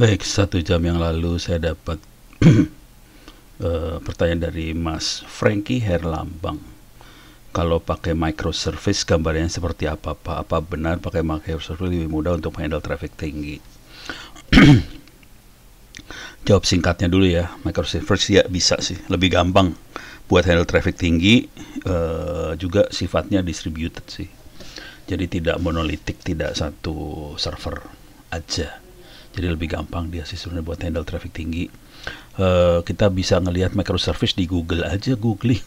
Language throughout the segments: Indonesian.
Baik, 1 jam yang lalu saya dapat pertanyaan dari Mas Frankie Herlambang. Kalau pakai microservice gambarnya seperti apa, Pak? Apa benar pakai microservice lebih mudah untuk handle traffic tinggi? Jawab singkatnya dulu ya, microservice ya bisa sih, lebih gampang buat handle traffic tinggi, juga sifatnya distributed sih. Jadi tidak monolitik, tidak satu server aja. Jadi lebih gampang dia sih sebenarnya buat handle traffic tinggi. Kita bisa ngelihat microservice di Google aja, googling.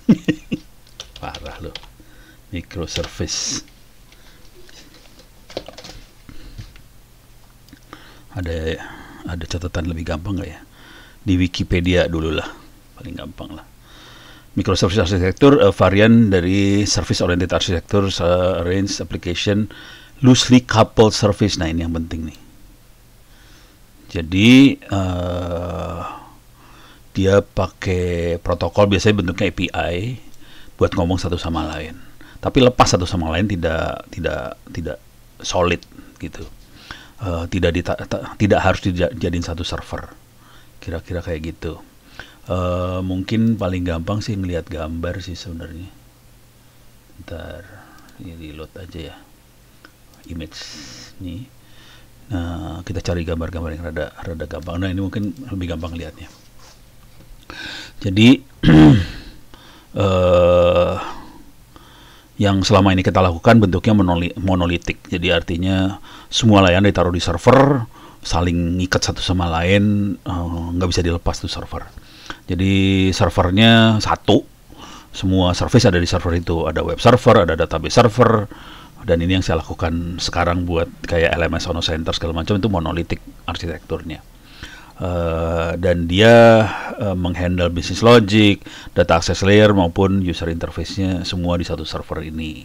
Parah loh, microservice. Ada catatan lebih gampang nggak ya? Di Wikipedia dulu lah, paling gampang lah. Microservice architecture, varian dari service oriented architecture, arrange application loosely coupled service. Nah, ini yang penting nih. Jadi dia pakai protokol biasanya bentuknya API buat ngomong satu sama lain. Tapi lepas satu sama lain tidak solid gitu. Tidak harus dijadiin satu server. Kira-kira kayak gitu. Mungkin paling gampang sih ngelihat gambar sih sebenarnya. Ntar ini load aja ya image nih. Nah, kita cari gambar-gambar yang rada gampang. Nah, ini mungkin lebih gampang lihatnya. Jadi yang selama ini kita lakukan bentuknya monolitik. Jadi artinya semua layanan ditaruh di server, saling ngikat satu sama lain, nggak bisa dilepas tuh server. Jadi servernya satu, semua service ada di server itu. Ada web server, ada database server, dan ini yang saya lakukan sekarang buat kayak LMS Ono Center segala macam, itu monolitik arsitekturnya. Dan dia menghandle business logic, data access layer maupun user interface-nya semua di satu server ini.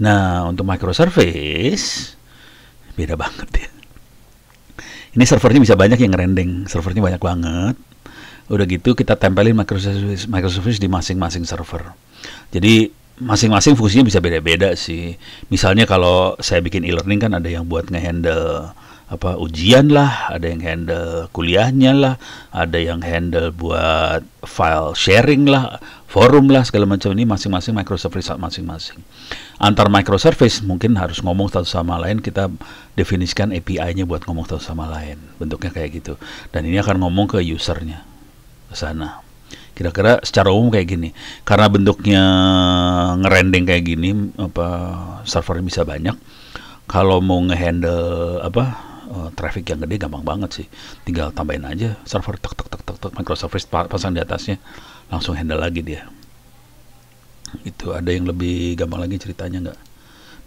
Nah, untuk microservice beda banget ya. Ini servernya bisa banyak yang ngerendeng, servernya banyak banget. Udah gitu kita tempelin microservice di masing-masing server. Jadi masing-masing fungsinya bisa beda-beda sih. Misalnya kalau saya bikin e-learning kan ada yang buat ngehandle ujian lah, ada yang handle kuliahnya lah, ada yang handle buat file sharing lah, forum lah, segala macam. Ini masing-masing microservice masing-masing. Antar microservice mungkin harus ngomong satu sama lain, kita definisikan API-nya buat ngomong satu sama lain. Bentuknya kayak gitu. Dan ini akan ngomong ke usernya ke sana. Kira-kira secara umum kayak gini. Karena bentuknya ngerendeng kayak gini, servernya bisa banyak. Kalau mau ngehandle traffic yang gede gampang banget sih. Tinggal tambahin aja server tek microservice pasang di atasnya, langsung handle lagi dia. Itu ada yang lebih gampang lagi ceritanya nggak?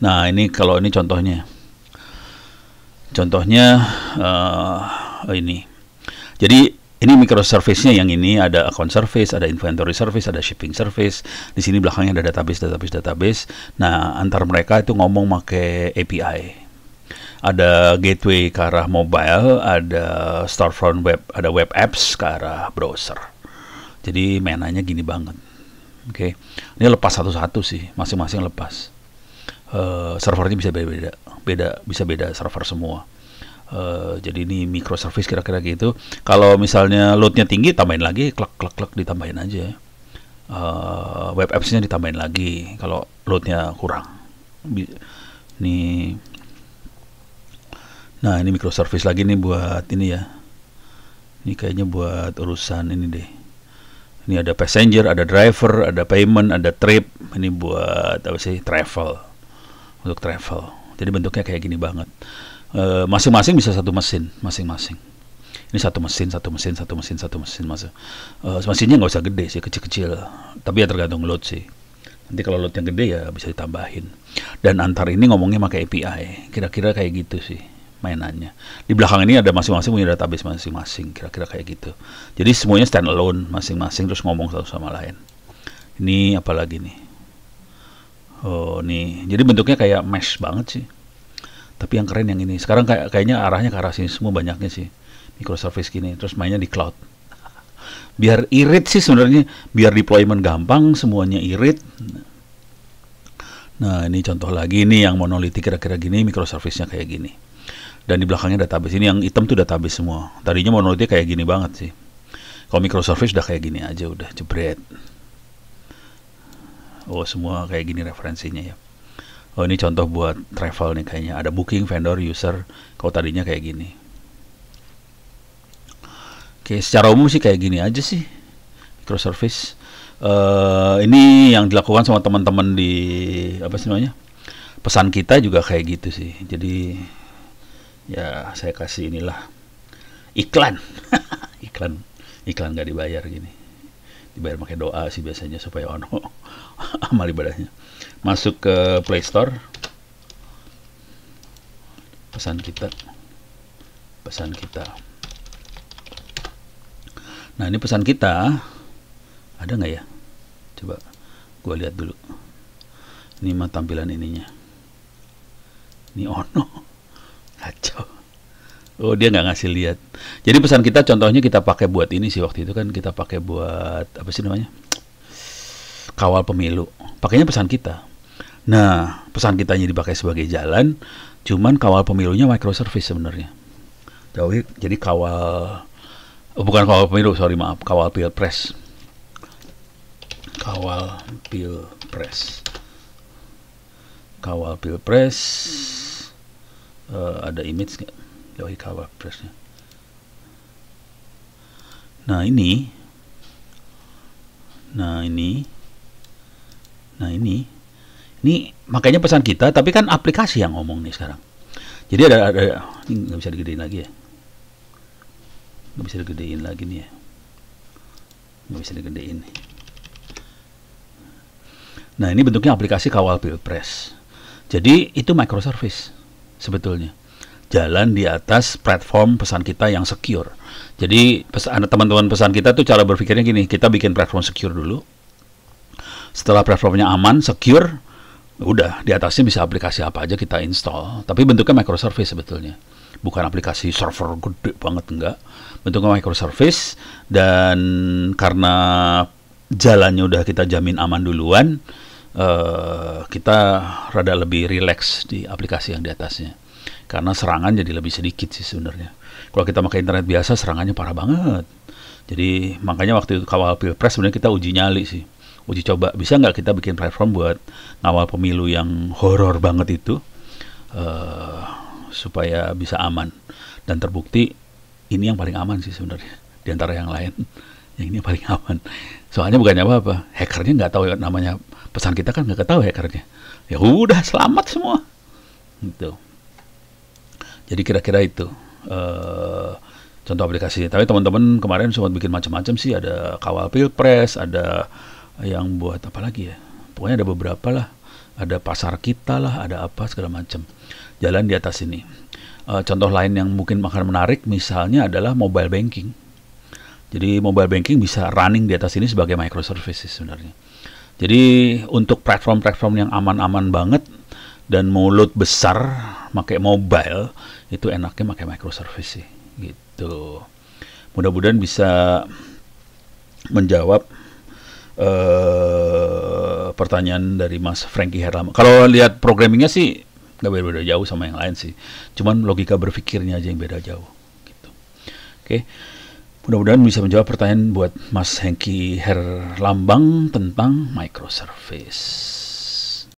Nah, ini kalau ini contohnya. Ini. Jadi ini microservice-nya yang ini ada account service, ada inventory service, ada shipping service. Di sini belakangnya ada database. Nah, antar mereka itu ngomong pakai API. Ada gateway ke arah mobile, ada storefront web, ada web apps ke arah browser. Jadi mainannya gini banget. Oke. Ini lepas satu-satu sih, masing-masing lepas. Servernya bisa bisa beda server semua. Jadi ini microservice kira-kira gitu. Kalau misalnya loadnya tinggi, tambahin lagi, klek ditambahin aja. Web apps-nya ditambahin lagi kalau loadnya kurang. Nah, ini microservice lagi nih buat ini ya. Ini kayaknya buat urusan ini deh. Ini ada passenger, ada driver, ada payment, ada trip. Ini buat travel. Untuk travel. Jadi bentuknya kayak gini banget. Masing-masing bisa satu mesin, masing-masing. Ini satu mesin. Mesinnya nggak usah gede sih, kecil-kecil. Tapi ya tergantung load sih. Nanti kalau load yang gede ya bisa ditambahin. Dan antar ini ngomongnya pakai API. Kira-kira kayak gitu sih mainannya. Di belakang ini ada masing-masing punya database masing-masing. Kira-kira kayak gitu. Jadi semuanya stand alone masing-masing, terus ngomong satu sama lain. Ini apa lagi nih? Oh, nih. Jadi bentuknya kayak mesh banget sih. Tapi yang keren yang ini. Sekarang kayaknya arahnya ke arah sini semua banyaknya sih. Microservice gini. Terus mainnya di cloud. Biar irit sih sebenarnya. Biar deployment gampang, semuanya irit. Nah, ini contoh lagi. Ini yang monolitik kira-kira gini. Microservice-nya kayak gini. dan di belakangnya database. Ini yang hitam tuh database semua. Tadinya monolitnya kayak gini banget sih. Kalau microservice udah kayak gini aja, udah jebret. Oh, semua kayak gini referensinya ya. Oh, ini contoh buat travel nih kayaknya. Ada booking, vendor, user. Kalau tadinya kayak gini. Oke, secara umum sih kayak gini aja sih microservice. Ini yang dilakukan sama teman-teman di apa sih namanya? Pesan kita juga kayak gitu sih. Jadi ya saya kasih inilah iklan. iklan nggak dibayar gini. Dibayar pakai doa sih biasanya supaya ono amal ibadahnya. Masuk ke Play Store. Pesan kita. Nah, ini pesan kita. Ada nggak ya? Coba gue lihat dulu. Ini mah tampilan ininya. Ini ono. Kacau. Oh, dia nggak ngasih lihat. Jadi pesan kita contohnya kita pakai buat ini sih, waktu itu kan kita pakai buat apa sih namanya? Kawal pemilu. Pakainya pesan kita. Nah, pesan kitanya dipakai sebagai jalan, cuman kawal pemilunya microservice sebenarnya. Jadi bukan kawal pemilu, sorry maaf, kawal pilpres. Kawal pilpres. Ada image nggak? Jauhi kawal pilpresnya. Nah ini makanya pesan kita, tapi kan aplikasi yang ngomong nih sekarang. Jadi ada ini nggak bisa digedein lagi ya, nggak bisa digedein lagi nih ya, nggak bisa digedein. Nah, ini bentuknya aplikasi kawal pilpres. Jadi itu microservice sebetulnya, jalan di atas platform pesan kita yang secure. Jadi teman-teman pesan kita tuh cara berpikirnya gini, kita bikin platform secure dulu. Setelah platformnya aman, secure, udah di atasnya bisa aplikasi apa aja kita install. Tapi bentuknya microservice sebetulnya, bukan aplikasi server gede banget, enggak. Bentuknya microservice, dan karena jalannya udah kita jamin aman duluan, kita rada lebih relax di aplikasi yang di atasnya. Karena serangan jadi lebih sedikit sih sebenarnya. Kalau kita pakai internet biasa, serangannya parah banget. Jadi makanya waktu itu kawal pilpres sebenarnya kita uji nyali sih. Uji coba, bisa nggak kita bikin platform buat ngawal pemilu yang horor banget itu, supaya bisa aman. Dan terbukti ini yang paling aman sih sebenarnya, di antara yang lain. Yang ini paling aman. Soalnya bukannya apa-apa, hackernya nggak tahu namanya pesan kita, kan nggak tahu hackernya. Ya udah, selamat semua. Gitu. Jadi kira-kira itu contoh aplikasi. Tapi teman-teman kemarin sempat bikin macam-macam sih. Ada kawal pilpres, ada yang buat apa lagi ya. Pokoknya ada beberapa lah. Ada pasar kita lah, ada apa segala macam. Jalan di atas ini. Contoh lain yang mungkin akan menarik misalnya adalah mobile banking. Jadi mobile banking bisa running di atas ini sebagai microservices sebenarnya. Jadi untuk platform-platform yang aman-aman banget dan mau load besar pakai mobile, itu enaknya pakai microservice sih, gitu. Mudah-mudahan bisa menjawab pertanyaan dari Mas Frankie Herlama. Kalau lihat programmingnya sih nggak beda-beda jauh sama yang lain sih, cuman logika berpikirnya aja yang beda jauh, gitu. Oke. Mudah-mudahan bisa menjawab pertanyaan buat Mas Hengki Herlambang tentang microservice.